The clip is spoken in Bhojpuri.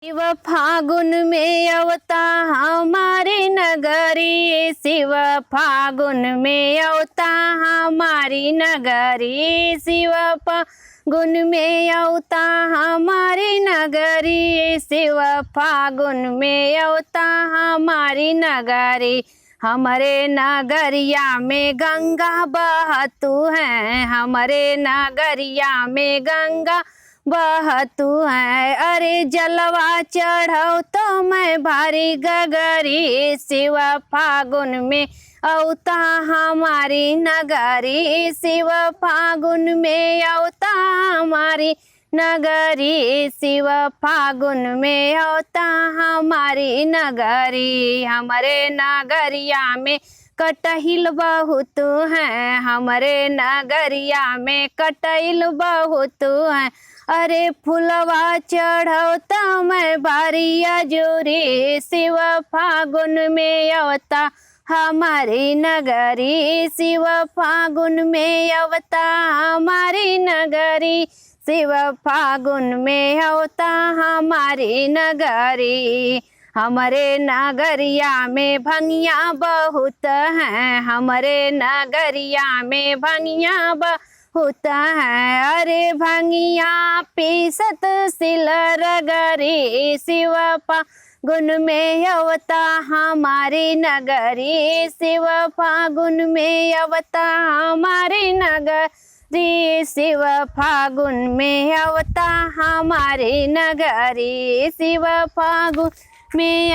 शिव फागुन में अवता हमारी नगरी, शिव फागुन में अवता हमारी नगरी, शिव फागुन में अवता हमारी नगरी, शिव फागुन में अवता हमारी नगरी। हमारे नगरिया में गंगा बहतू है, हमारे नगरिया में गंगा बहतू है। अरे जलवा चढ़ाओ तो मैं भारी गगरी, शिव फागुन में अवता हमारी नगरी, शिव फागुन में अवता हमारी नगरी, शिव फागुन में अवता हमारी नगरी। हमारे नगरिया में कटहिल बहुत है, हमारे नगरिया में कटहिल बहुत है। अरे फुलवा चढ़ाओ तो मैं भारी अजूरी, शिव फागुन में अवता हमारी नगरी, शिव फागुन में अवता हमारी नगरी, शिव फागुन में अवता हमारी नगरी। हमारे नगरिया में भंगिया बहुत हैं, हमारे नगरिया में भंगिया बहुत है। अरे भंगिया पीसत सिल रगरी, शिव फागुन में अवता हमारी नगरी, शिव फागुन में अवता हमारी नगरी, शिव फागुन में अवता हमारी नगरी, शिव फागुन में